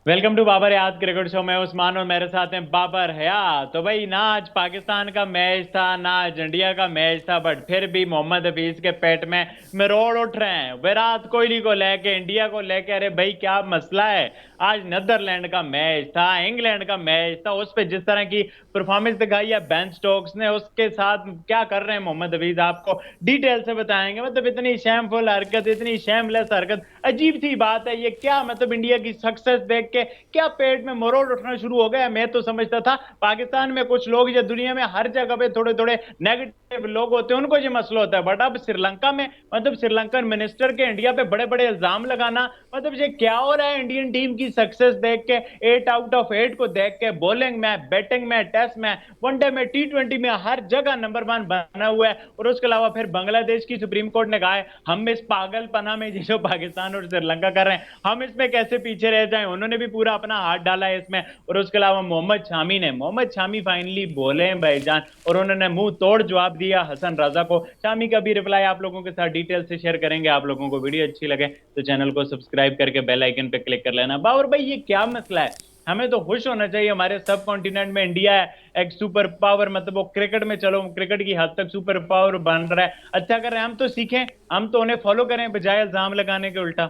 Welcome to Babar याद cricket show. मैं उस्मान और मेरे साथ हैं बाबर हयात। तो भाई ना आज पाकिस्तान का मैच था ना आज इंडिया का मैच था, बट फिर भी मोहम्मद हफीज के पेट में मरोड़ उठ रहे हैं विराट कोहली को लेके, इंडिया को लेके। अरे भाई क्या मसला है। आज नीदरलैंड का मैच था, इंग्लैंड का मैच था, उस पे जिस तरह की परफॉर्मेंस दिखाई है बेन स्टोक्स ने, उसके साथ क्या कर रहे हैं मोहम्मद हफीज आपको डिटेल से बताएंगे। मतलब इतनी शेमफुल हरकत, इतनी शेमलेस हरकत, अजीब सी बात है ये। क्या मतलब इंडिया की सक्सेस देख के क्या पेट में मरोड़ उठना शुरू हो गया। मैं तो समझता था पाकिस्तान में कुछ लोग या दुनिया में हर जगह पे थोड़े थोड़े नेगेटिव लोग होते हैं, उनको ये मसला होता है, बट अब श्रीलंका में मतलब श्रीलंकन मिनिस्टर के इंडिया पे बड़े बड़े इल्जाम लगाना, मतलब ये क्या हो रहा है। इंडियन टीम की सक्सेस देख के, 8 आउट ऑफ 8 को देख के, बॉलिंग में, बैटिंग में, टेस्ट में, वनडे में, T20 में हर जगह नंबर वन बना हुआ है। और उसके अलावा फिर बांग्लादेश की सुप्रीम कोर्ट ने कहा है हम इस पागलपना में जो पाकिस्तान और श्रीलंका कर रहे हैं हम इसमें कैसे पीछे रह जाएं। उन्होंने भी पूरा अपना हाथ डाला है इसमें। और उसके अलावा मोहम्मद शामी फाइनली बोले हैं भाईजान, और उन्होंने मुंह तोड़ जवाब दिया हसन रजा को। शामी का भी रिप्लाई आप लोगों के साथ डिटेल से शेयर करेंगे। आप लोगों को वीडियो अच्छी लगे तो चैनल को सब्सक्राइब करके बेल आइकन पे क्लिक कर लेना। बाबर भाई ये क्या मसला है। हमें तो खुश होना चाहिए, हमारे सब कॉन्टिनेंट में इंडिया है एक सुपर पावर, मतलब वो क्रिकेट में, चलो क्रिकेट की हद तक सुपर पावर बन रहा है, अच्छा कर रहे हैं। हम तो सीखें, हम तो उन्हें फॉलो करें बजाय इल्जाम लगाने के उल्टा।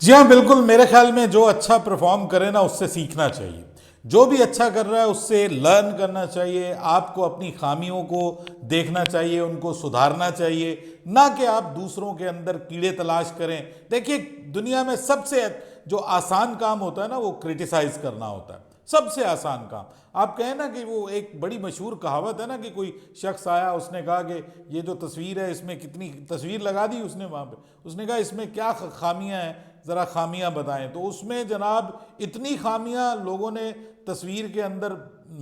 जी हाँ, बिल्कुल। मेरे ख्याल में जो अच्छा परफॉर्म करे ना उससे सीखना चाहिए। जो भी अच्छा कर रहा है उससे लर्न करना चाहिए। आपको अपनी खामियों को देखना चाहिए, उनको सुधारना चाहिए, ना कि आप दूसरों के अंदर कीड़े तलाश करें। देखिए, दुनिया में सबसे जो आसान काम होता है ना वो क्रिटिसाइज करना होता है। सबसे आसान काम। आप कहें ना कि वो एक बड़ी मशहूर कहावत है ना कि कोई शख्स आया, उसने कहा कि ये जो तस्वीर है इसमें कितनी तस्वीर लगा दी उसने वहाँ पे, उसने कहा इसमें क्या खामियां हैं, ज़रा खामियां बताएं। तो उसमें जनाब इतनी खामियां लोगों ने तस्वीर के अंदर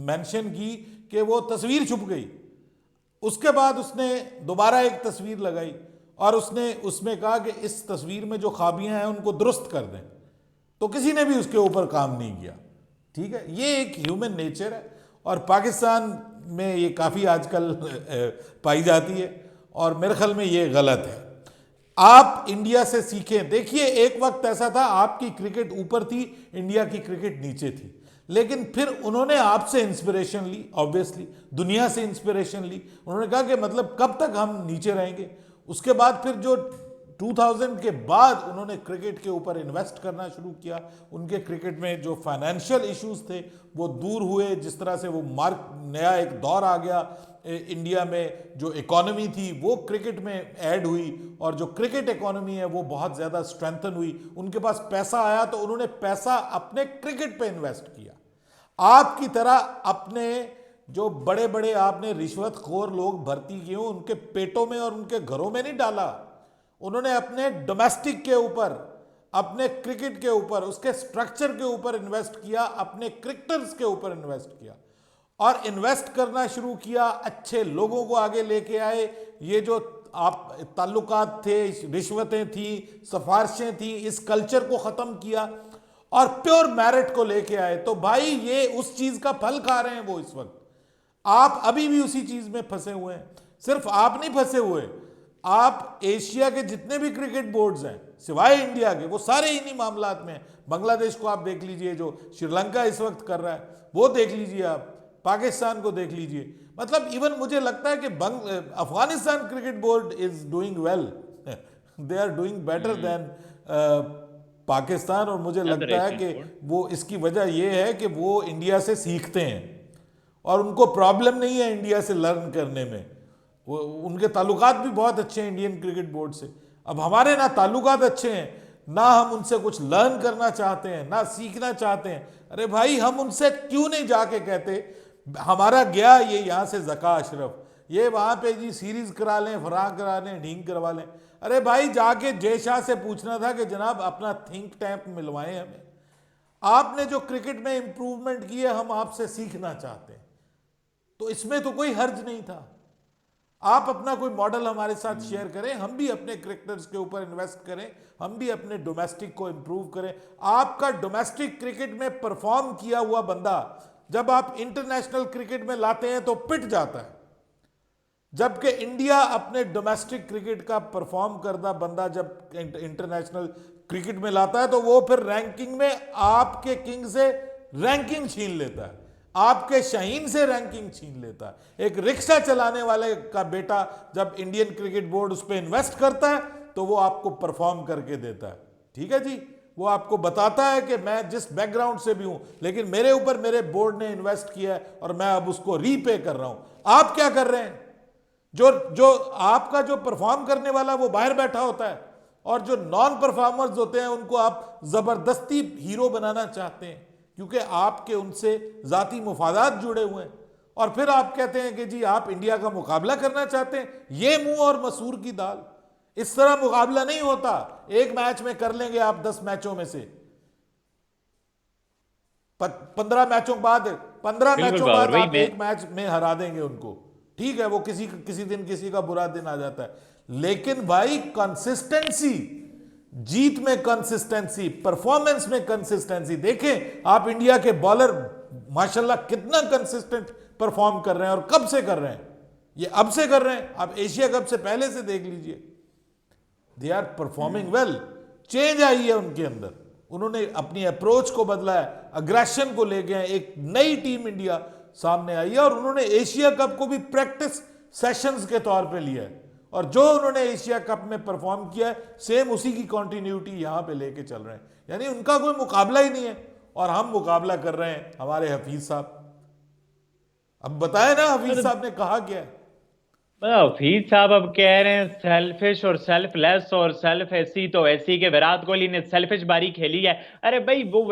मेंशन की कि वो तस्वीर छुप गई। उसके बाद उसने दोबारा एक तस्वीर लगाई और उसने उसमें कहा कि इस तस्वीर में जो खामियां हैं उनको दुरुस्त कर दें। तो किसी ने भी उसके ऊपर काम नहीं किया। ठीक है, ये एक ह्यूमन नेचर है और पाकिस्तान में ये काफ़ी आजकल पाई जाती है और मेरे ख्याल में ये गलत है। आप इंडिया से सीखें। देखिए, एक वक्त ऐसा था आपकी क्रिकेट ऊपर थी, इंडिया की क्रिकेट नीचे थी, लेकिन फिर उन्होंने आपसे इंस्पिरेशन ली, ऑब्वियसली दुनिया से इंस्पिरेशन ली। उन्होंने कहा कि मतलब कब तक हम नीचे रहेंगे। उसके बाद फिर जो 2000 के बाद उन्होंने क्रिकेट के ऊपर इन्वेस्ट करना शुरू किया। उनके क्रिकेट में जो फाइनेंशियल इश्यूज थे वो दूर हुए। जिस तरह से वो मार्क नया एक दौर आ गया इंडिया में, जो इकोनॉमी थी वो क्रिकेट में ऐड हुई और जो क्रिकेट इकोनॉमी है वो बहुत ज़्यादा स्ट्रेंथन हुई। उनके पास पैसा आया तो उन्होंने पैसा अपने क्रिकेट पे इन्वेस्ट किया। आपकी तरह अपने जो बड़े बड़े आपने रिश्वतखोर लोग भर्ती किए उनके पेटों में और उनके घरों में नहीं डाला। उन्होंने अपने डोमेस्टिक के ऊपर, अपने क्रिकेट के ऊपर, उसके स्ट्रक्चर के ऊपर इन्वेस्ट किया, अपने क्रिकेटर्स के ऊपर इन्वेस्ट किया और इन्वेस्ट करना शुरू किया। अच्छे लोगों को आगे लेके आए। ये जो आप ताल्लुकात थे, रिश्वतें थी, सिफारिशें थी, इस कल्चर को ख़त्म किया और प्योर मेरिट को लेके आए। तो भाई ये उस चीज़ का फल खा रहे हैं वो इस वक्त। आप अभी भी उसी चीज़ में फंसे हुए हैं। सिर्फ आप नहीं फंसे हुए, आप एशिया के जितने भी क्रिकेट बोर्ड्स हैं सिवाय इंडिया के वो सारे इन्हीं मामलात में हैं। बांग्लादेश को आप देख लीजिए, जो श्रीलंका इस वक्त कर रहा है वो देख लीजिए, आप पाकिस्तान को देख लीजिए। मतलब इवन मुझे लगता है कि Afghanistan cricket board is doing well, they are doing better than Pakistan. और मुझे लगता है रेसिंग कि बोर्ड। वो इसकी वजह यह है कि वो इंडिया से सीखते हैं और उनको प्रॉब्लम नहीं है इंडिया से लर्न करने में। वो उनके ताल्लुकात भी बहुत अच्छे हैं इंडियन क्रिकेट बोर्ड से। अब हमारे ना ताल्लुकात अच्छे हैं, ना हम उनसे कुछ लर्न करना चाहते हैं, ना सीखना चाहते हैं। अरे भाई, हम उनसे क्यों नहीं जाके कहते हमारा गया ये यहाँ से जका अशरफ, ये वहाँ पे जी सीरीज करा लें, फराह करा लें, ढींग करवा लें। अरे भाई, जाके जय शाह से पूछना था कि जनाब अपना थिंक टैंक मिलवाएं हमें। आपने जो क्रिकेट में इंप्रूवमेंट की है हम आपसे सीखना चाहते हैं, तो इसमें तो कोई हर्ज नहीं था। आप अपना कोई मॉडल हमारे साथ शेयर करें, हम भी अपने क्रिकेटर्स के ऊपर इन्वेस्ट करें, हम भी अपने डोमेस्टिक को इंप्रूव करें। आपका डोमेस्टिक क्रिकेट में परफॉर्म किया हुआ बंदा जब आप इंटरनेशनल क्रिकेट में लाते हैं तो पिट जाता है, जबकि इंडिया अपने डोमेस्टिक क्रिकेट का परफॉर्म करता बंदा जब इंटरनेशनल क्रिकेट में लाता है तो वो फिर रैंकिंग में आपके किंग से रैंकिंग छीन लेता है, आपके शाहीन से रैंकिंग छीन लेता है। एक रिक्शा चलाने वाले का बेटा जब इंडियन क्रिकेट बोर्ड उस पर इन्वेस्ट करता है तो वो आपको परफॉर्म करके देता है, ठीक है जी। वो आपको बताता है कि मैं जिस बैकग्राउंड से भी हूं लेकिन मेरे ऊपर मेरे बोर्ड ने इन्वेस्ट किया है और मैं अब उसको रीपे कर रहा हूं। आप क्या कर रहे हैं? जो जो आपका जो परफॉर्म करने वाला वो बाहर बैठा होता है और जो नॉन परफॉर्मर्स होते हैं उनको आप जबरदस्ती हीरो बनाना चाहते हैं क्योंकि आपके उनसे जाती मुफादात जुड़े हुए हैं। और फिर आप कहते हैं कि जी आप इंडिया का मुकाबला करना चाहते हैं। ये मुंह और मसूर की दाल, इस तरह मुकाबला नहीं होता। एक मैच में कर लेंगे आप 10 मैचों में से 15 मैचों बाद 15 बिल्कुल मैचों बाबर बाद भाई, आप मैं एक मैच में हरा देंगे उनको, ठीक है। वो किसी दिन किसी का बुरा दिन आ जाता है, लेकिन भाई कंसिस्टेंसी, जीत में कंसिस्टेंसी, परफॉर्मेंस में कंसिस्टेंसी देखें। आप इंडिया के बॉलर माशाल्लाह कितना कंसिस्टेंट परफॉर्म कर रहे हैं और कब से कर रहे हैं। ये अब से कर रहे हैं, आप एशिया कप से पहले से देख लीजिए। They are performing well. Change आई है उनके अंदर, उन्होंने अपनी अप्रोच को बदला है, अग्रेशन को ले गए। एक नई टीम इंडिया सामने आई है और उन्होंने एशिया कप को भी प्रैक्टिस सेशंस के तौर पे लिया है और जो उन्होंने एशिया कप में परफॉर्म किया है सेम उसी की कंटिन्यूटी यहां पे लेके चल रहे हैं। यानी उनका कोई मुकाबला ही नहीं है और हम मुकाबला कर रहे हैं हमारे हफीज साहब। अब बताए ना हफीज साहब ने कहा क्या है। हफीज साहब अब कह रहे हैं सेल्फिश और सेल्फलेस और सेल्फ ऐसी तो ऐसी के विराट कोहली ने सेल्फिश बारी खेली है। अरे भाई वो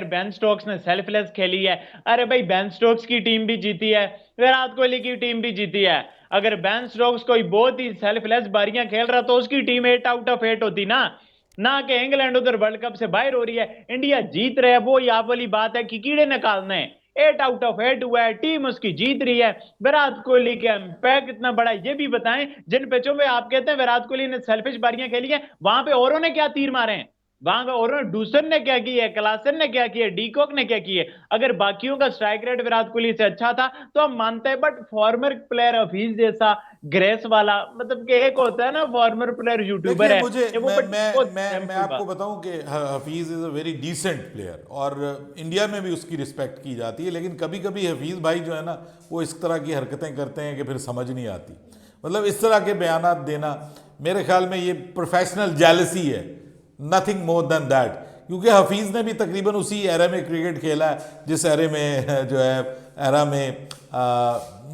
बेन स्टोक्स ने सेल्फलेस खेली है। अरे भाई बेन स्टोक्स की टीम भी जीती है, विराट कोहली की टीम भी जीती है। अगर बेन स्टोक्स कोई बहुत ही सेल्फलेस बारियां खेल रहा तो उसकी टीम 8 आउट ऑफ 8 होती ना। ना कि इंग्लैंड उधर वर्ल्ड कप से बाहर हो रही है, इंडिया जीत रहे है। वो यहाँ वाली बात है कि कीड़े निकालने हैं। 8 आउट ऑफ 8 हुआ है, टीम उसकी जीत रही है। विराट कोहली का इम्पैक्ट इतना बड़ा है, ये भी बताएं जिन पिचों पे आप कहते हैं विराट कोहली ने सेल्फिश बारियां खेली है, वहां पे औरों ने क्या तीर मारे हैं। वहां पे औरों डूसन ने क्या किया है, क्लासन ने क्या किया है, डीकॉक ने क्या किया है। अगर बाकियों का स्ट्राइक रेट विराट कोहली से अच्छा था तो हम मानते हैं, बट फॉर्मर प्लेयर हफीज जैसा ग्रेस वाला, मतलब कि एक होता है ना फॉर्मर प्लेयर यूट्यूबर देखिए है मुझे ये वो, मैं बट मैं बहुत मैं मैं सिंपल आपको बात। बताऊं कि Hafeez is a very decent player और इंडिया में भी उसकी रिस्पेक्ट की जाती है। लेकिन कभी कभी हफीज भाई जो है ना वो इस तरह की हरकतें करते हैं कि फिर समझ नहीं आती। मतलब इस तरह के बयानात देना मेरे ख्याल में ये प्रोफेशनल जेलसी है, नथिंग मोर देन दैट। क्योंकि हफीज़ ने भी तकरीबन उसी एरा में क्रिकेट खेला है जिस एरे में जो है एरा में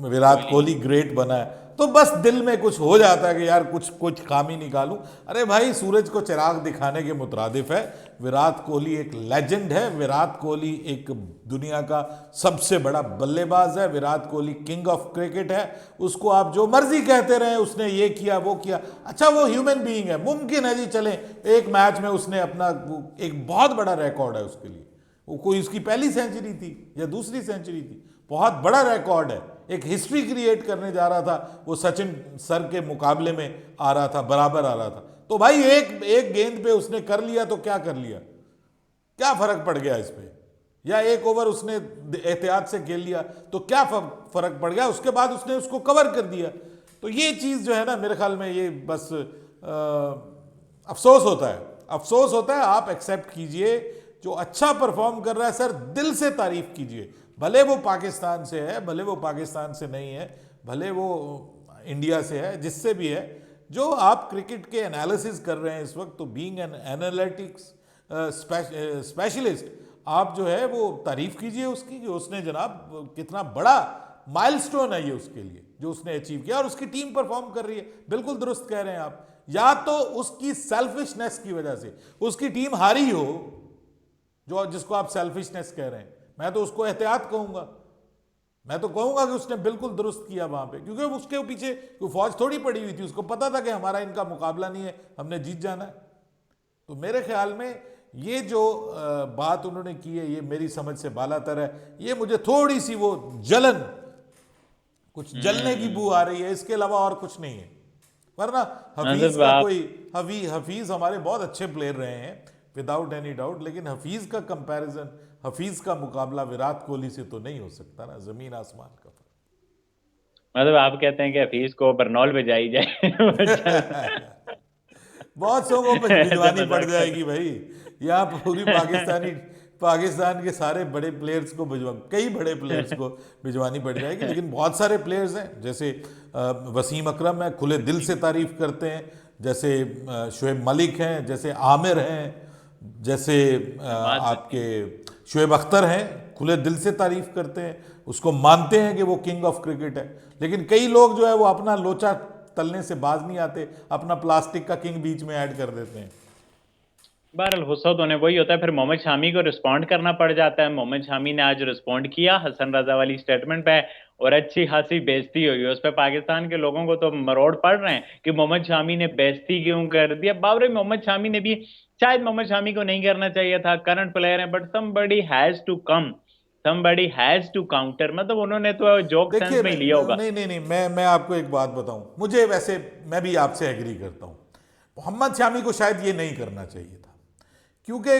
विराट कोहली कोहली ग्रेट बना है। तो बस दिल में कुछ हो जाता है कि यार कुछ कुछ खामी निकालूं। अरे भाई सूरज को चिराग दिखाने के मुतरादिफ है। विराट कोहली एक लेजेंड है, विराट कोहली एक दुनिया का सबसे बड़ा बल्लेबाज है, Virat Kohli king of cricket है। उसको आप जो मर्जी कहते रहे उसने ये किया वो किया, अच्छा वो ह्यूमन बीइंग है। मुमकिन है जी चले एक मैच में उसने अपना एक बहुत बड़ा रिकॉर्ड है उसके लिए, वो कोई उसकी पहली सेंचुरी थी या दूसरी सेंचुरी थी, बहुत बड़ा रिकॉर्ड है। एक हिस्ट्री क्रिएट करने जा रहा था, वो सचिन सर के मुकाबले में आ रहा था, बराबर आ रहा था। तो भाई एक एक गेंद पे उसने कर लिया तो क्या कर लिया, क्या फर्क पड़ गया इस पे। या एक ओवर उसने एहतियात से खेल लिया तो क्या फर्क पड़ गया, उसके बाद उसने उसको कवर कर दिया। तो ये चीज़ जो है ना मेरे ख्याल में ये बस अफसोस होता है, अफसोस होता है। आप एक्सेप्ट कीजिए जो अच्छा परफॉर्म कर रहा है सर दिल से तारीफ कीजिए, भले वो पाकिस्तान से है, भले वो पाकिस्तान से नहीं है, भले वो इंडिया से है, जिससे भी है। जो आप क्रिकेट के एनालिसिस कर रहे हैं इस वक्त, तो बीइंग एन एनालिटिक्स स्पेशलिस्ट आप जो है वो तारीफ कीजिए उसकी कि उसने जनाब कितना बड़ा माइलस्टोन है ये उसके लिए जो उसने अचीव किया और उसकी टीम परफॉर्म कर रही है। बिल्कुल दुरुस्त कह रहे हैं आप। या तो उसकी सेल्फिशनेस की वजह से उसकी टीम हारी हो, जो जिसको आप सेल्फिशनेस कह रहे हैं, मैं तो उसको एहतियात कहूंगा। मैं तो कहूंगा कि उसने बिल्कुल दुरुस्त किया वहां पे, क्योंकि उसके पीछे कोई फौज थोड़ी पड़ी हुई थी, उसको पता था कि हमारा इनका मुकाबला नहीं है, हमने जीत जाना है। तो मेरे ख्याल में ये जो बात उन्होंने की है ये मेरी समझ से बालातर है। ये मुझे थोड़ी सी वो जलन, कुछ जलने की बू आ रही है, इसके अलावा और कुछ नहीं है। वरना हफीज मतलब का आप कोई हफीज हमारे बहुत अच्छे प्लेयर रहे हैं विदाउट एनी डाउट, लेकिन हफीज का कंपैरिजन, हफीज का मुकाबला विराट कोहली से तो नहीं हो सकता ना, जमीन आसमान का मतलब आप कहते हैं कि हफीज को बरनौल पे जाई जाए वो चल फर्क। बहुत सौ को ऐसे भिजवानी पड़ मजाक कर जाएगी भाई। यहाँ पूरी पाकिस्तान के सारे बड़े प्लेयर्स को भिजवा कई बड़े प्लेयर्स को भिजवानी पड़ जाएगी। लेकिन बहुत सारे प्लेयर्स हैं, जैसे वसीम अकरम है, खुले दिल से तारीफ करते हैं, जैसे शुएब मलिक हैं, जैसे आमिर हैं, जैसे नवाज आपके शुएब अख्तर हैं, खुले दिल से तारीफ करते हैं, उसको मानते हैं कि वो किंग ऑफ क्रिकेट है। लेकिन कई लोग जो है वो अपना लोचा तलने से बाज नहीं आते, अपना प्लास्टिक का किंग बीच में ऐड कर देते हैं। बहरहाल गुस्सा तो उन्हें वही होता है, फिर मोहम्मद शामी को रिस्पॉन्ड करना पड़ जाता है। मोहम्मद शामी ने आज रिस्पॉन्ड किया हसन रजा वाली स्टेटमेंट पे, और अच्छी खासी बेइज्जती हुई है उस पर। पाकिस्तान के लोगों को तो मरोड़ पड़ रहे हैं कि मोहम्मद शामी ने बेइज्जती क्यों कर दिया। बाबरे, मोहम्मद शामी ने भी, शायद मोहम्मद शामी को नहीं करना चाहिए था, करंट प्लेयर है, but somebody has to come, somebody has to counter. मतलब उन्होंने तो जोक सेंस देखिए, में ही लिया होगा। नहीं नहीं नहीं, मैं आपको एक बात बताऊं, मुझे वैसे मैं भी आपसे एग्री करता हूं, मोहम्मद शामी को शायद ये नहीं करना चाहिए था, क्योंकि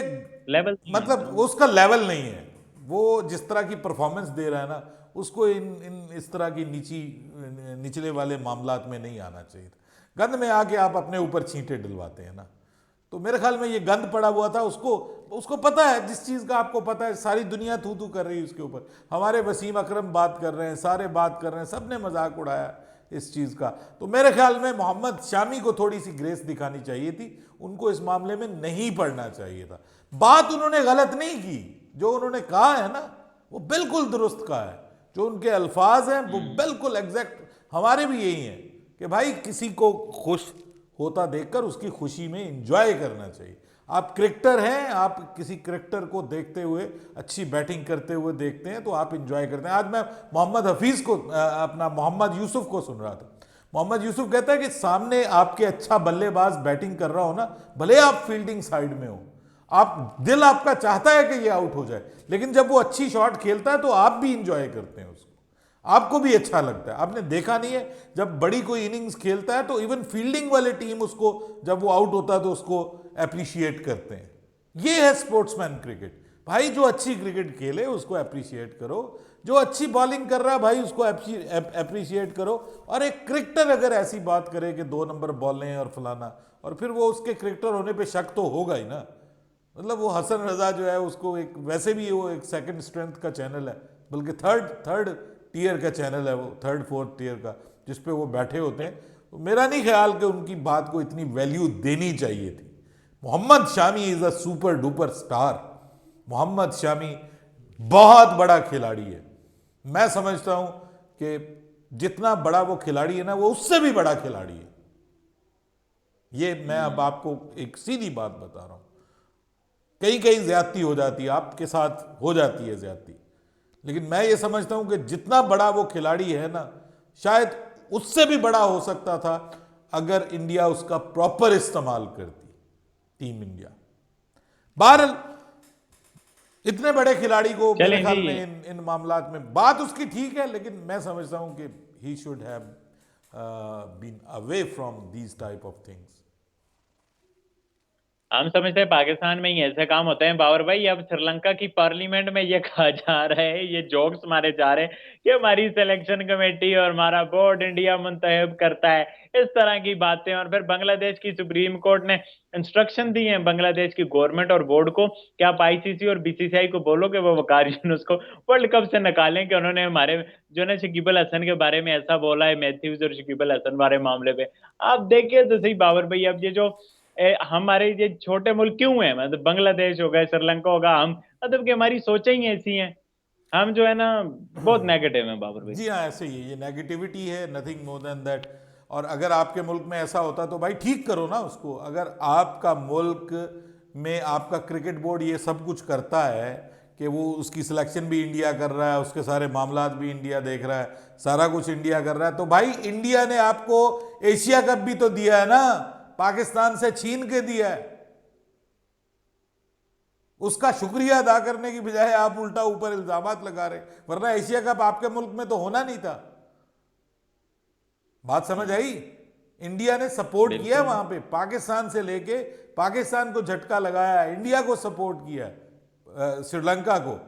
लेवल मतलब उसका लेवल नहीं है। वो जिस तरह की परफॉर्मेंस दे रहा है ना, उसको इन इन इस तरह की निचले वाले मामलात में नहीं आना चाहिए था। गंद में आके आप अपने ऊपर छींटे डलवाते हैं ना, तो मेरे ख्याल में ये गंद पड़ा हुआ था। उसको उसको पता है, जिस चीज़ का आपको पता है, सारी दुनिया थू थू कर रही है उसके ऊपर। हमारे वसीम अकरम बात कर रहे हैं, सारे बात कर रहे हैं, सब ने मजाक उड़ाया इस चीज़ का। तो मेरे ख्याल में मोहम्मद शामी को थोड़ी सी ग्रेस दिखानी चाहिए थी, उनको इस मामले में नहीं पड़ना चाहिए था। बात उन्होंने गलत नहीं की, जो उन्होंने कहा है ना वो बिल्कुल दुरुस्त कहा है। जो उनके अल्फाज हैं वो बिल्कुल एग्जैक्ट हमारे भी यही हैं कि भाई किसी को खुश होता देखकर उसकी खुशी में एंजॉय करना चाहिए। आप क्रिकेटर हैं, आप किसी क्रिकेटर को देखते हुए, अच्छी बैटिंग करते हुए देखते हैं तो आप एंजॉय करते हैं। आज मैं मोहम्मद हफीज को, अपना मोहम्मद यूसुफ को सुन रहा था। मोहम्मद यूसुफ कहता है कि सामने आपके अच्छा बल्लेबाज बैटिंग कर रहा हो ना, भले आप फील्डिंग साइड में हो, आप दिल आपका चाहता है कि ये आउट हो जाए, लेकिन जब वो अच्छी शॉट खेलता है तो आप भी इंजॉय करते हैं उसको, आपको भी अच्छा लगता है। आपने देखा नहीं है, जब बड़ी कोई इनिंग्स खेलता है तो इवन फील्डिंग वाले टीम उसको, जब वो आउट होता है तो उसको अप्रिशिएट करते हैं। ये है स्पोर्ट्समैन क्रिकेट। भाई जो अच्छी क्रिकेट खेले उसको अप्रिशिएट करो, जो अच्छी बॉलिंग कर रहा है भाई उसको अप्रिशिएट करो। और एक क्रिकेटर अगर ऐसी बात करे कि 2 नंबर बॉलें और फलाना, और फिर वो उसके क्रिकेटर होने पे शक तो होगा ही ना। मतलब वो हसन रजा जो है उसको एक, वैसे भी वो एक सेकंड स्ट्रेंथ का चैनल है, बल्कि थर्ड टियर का चैनल है वो, 3rd-4th टियर का, जिस पे वो बैठे होते हैं। तो मेरा नहीं ख्याल कि उनकी बात को इतनी वैल्यू देनी चाहिए थी। Mohammed Shami is a super duper star. Mohammed Shami बहुत बड़ा खिलाड़ी है। मैं समझता हूं कि जितना बड़ा वो खिलाड़ी है ना, वो उससे भी बड़ा खिलाड़ी है। ये मैं अब आपको एक सीधी बात बता रहा हूं। कहीं कहीं ज्यादती हो जाती है, आपके साथ हो जाती है ज्यादती, लेकिन मैं ये समझता हूं कि जितना बड़ा वो खिलाड़ी है ना, शायद उससे भी बड़ा हो सकता था अगर इंडिया उसका प्रॉपर इस्तेमाल करती, टीम इंडिया। बहरहाल इतने बड़े खिलाड़ी को मेरे चलें ख्याल जी। में इन मामलात में बात उसकी ठीक है, लेकिन मैं समझता हूं कि he should have been away from these type of things. हम समझते हैं पाकिस्तान में ही ऐसे काम होते हैं बाबर भाई। अब श्रीलंका की पार्लियामेंट में ये कहा जा रहा है, ये जोक्स मारे जा रहे हैं कि हमारी सिलेक्शन कमेटी और हमारा बोर्ड इंडिया मुंतखब करता है, इस तरह की बातें। और फिर बांग्लादेश की सुप्रीम कोर्ट ने इंस्ट्रक्शन दी है बांग्लादेश की गवर्नमेंट और बोर्ड को कि आप आईसीसी और बीसीसीआई को बोलो कि वो वकार यूनुस को वर्ल्ड कप से निकालें, कि उन्होंने हमारे जो ना शकीब अल हसन के बारे में ऐसा बोला है, मैथ्यूज और शकीब अल हसन वाले मामले पे। आप देखिए तो सही बाबर भाई, अब ये जो हमारे ये छोटे मुल्क क्यों हैं, मतलब बांग्लादेश हो गए, श्रीलंका होगा, हम मतलब कि हमारी सोचें ही ऐसी हैं, हम जो है ना बहुत नेगेटिव हैं बाबर भाई। जी हाँ, ऐसे ही है, ये नेगेटिविटी है, नथिंग मोर देन दैट। और अगर आपके मुल्क में ऐसा होता तो भाई ठीक करो ना उसको। अगर आपका मुल्क में आपका क्रिकेट बोर्ड ये सब कुछ करता है कि वो उसकी सिलेक्शन भी इंडिया कर रहा है, उसके सारे मामलात भी इंडिया देख रहा है, सारा कुछ इंडिया कर रहा है, तो भाई इंडिया ने आपको एशिया कप भी तो दिया है ना, पाकिस्तान से छीन के दिया है। उसका शुक्रिया अदा करने की बजाय आप उल्टा ऊपर इल्जामात लगा रहे, वरना एशिया कप आपके मुल्क में तो होना नहीं था। बात समझ आई? इंडिया ने सपोर्ट किया वहां पे, पाकिस्तान से लेके पाकिस्तान को झटका लगाया, इंडिया को सपोर्ट किया, श्रीलंका को।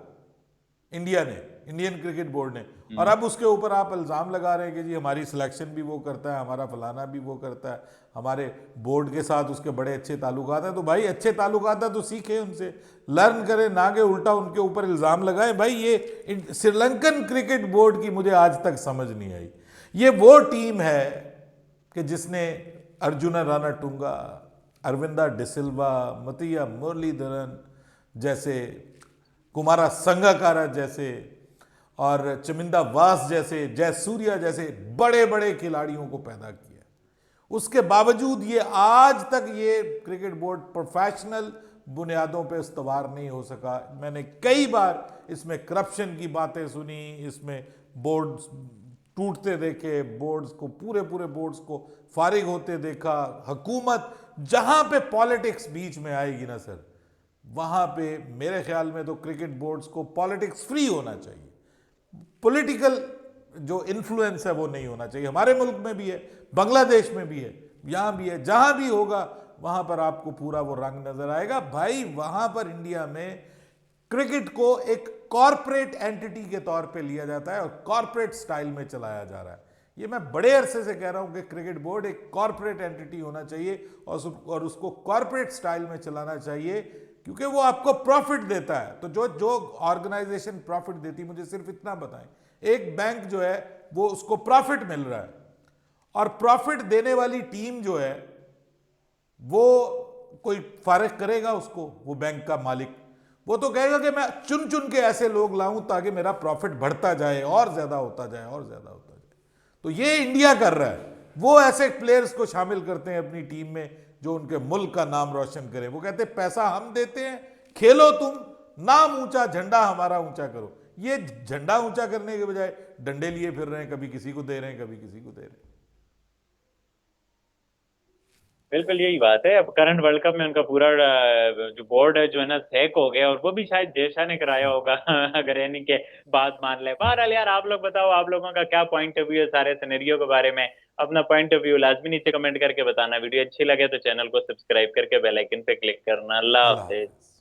इंडिया ने, इंडियन क्रिकेट बोर्ड ने। और अब उसके ऊपर आप इल्ज़ाम लगा रहे हैं कि जी हमारी सिलेक्शन भी वो करता है, हमारा फलाना भी वो करता है, हमारे बोर्ड के साथ उसके बड़े अच्छे ताल्लुकात हैं। तो भाई अच्छे ताल्लुकात हैं तो सीखें उनसे, लर्न करें, ना कि उल्टा उनके ऊपर इल्ज़ाम लगाएं। भाई ये श्रीलंकन क्रिकेट बोर्ड की मुझे आज तक समझ नहीं आई। ये वो टीम है कि जिसने अर्जुन रानाटुंगा, अरविंदा डिसिल्वा, मतिया मुरलीधरन जैसे, कुमारा संगकारा जैसे और चमिंदा वास जैसे, जयसूर्या जैसे बड़े बड़े खिलाड़ियों को पैदा किया। उसके बावजूद ये आज तक ये क्रिकेट बोर्ड प्रोफेशनल बुनियादों पे इस्तवार नहीं हो सका। मैंने कई बार इसमें करप्शन की बातें सुनी, इसमें बोर्ड टूटते देखे, बोर्ड्स को पूरे बोर्ड्स को फारिग होते देखा। हुकूमत जहां पे पॉलिटिक्स बीच में आएगी ना सर, वहां पे मेरे ख्याल में तो क्रिकेट बोर्ड्स को पॉलिटिक्स फ्री होना चाहिए। पॉलिटिकल जो इन्फ्लुएंस है वो नहीं होना चाहिए। हमारे मुल्क में भी है, बांग्लादेश में भी है, यहां भी है, जहां भी होगा वहां पर आपको पूरा वो रंग नजर आएगा। भाई वहां पर इंडिया में क्रिकेट को एक कॉरपोरेट एंटिटी के तौर पे लिया जाता है और कॉरपोरेट स्टाइल में चलाया जा रहा है। ये मैं बड़े अरसे से कह रहा हूं कि क्रिकेट बोर्ड एक कॉरपोरेट एंटिटी होना चाहिए और उसको कॉरपोरेट स्टाइल में चलाना चाहिए, क्योंकि वो आपको प्रॉफिट देता है। तो जो जो ऑर्गेनाइजेशन प्रॉफिट देती, मुझे सिर्फ इतना बताएं, एक बैंक जो है वो उसको प्रॉफिट मिल रहा है और प्रॉफिट देने वाली टीम जो है वो कोई फारिग करेगा उसको, वो बैंक का मालिक वो तो कहेगा कि मैं चुन चुन के ऐसे लोग लाऊं ताकि मेरा प्रॉफिट बढ़ता जाए और ज्यादा होता जाए और ज्यादा होता जाए। तो ये इंडिया कर रहा है। वो ऐसे प्लेयर्स को शामिल करते हैं अपनी टीम में जो उनके मुल्क का नाम रोशन करें। वो कहते हैं पैसा हम देते हैं, खेलो तुम, नाम ऊंचा, झंडा हमारा ऊंचा करो। ये झंडा ऊंचा करने के बजाय डंडे लिए फिर रहे हैं, कभी किसी को दे रहे हैं, कभी किसी को दे रहे हैं। बिल्कुल यही बात है। अब करंट वर्ल्ड कप में उनका पूरा जो बोर्ड है जो है ना हैक हो गया, और वो भी शायद देशा ने कराया होगा अगर यानी के बात मान ले। बहरहाल यार, आप लोग बताओ, आप लोगों का क्या पॉइंट ऑफ व्यू है सारे सिनेरियो के बारे में। अपना पॉइंट ऑफ व्यू लाजमी नीचे कमेंट करके बताना। वीडियो अच्छी लगे तो चैनल को सब्सक्राइब करके बेल आइकन पे क्लिक करना। अल्लाह अल्लाह हाफिज। हाफ़िज़।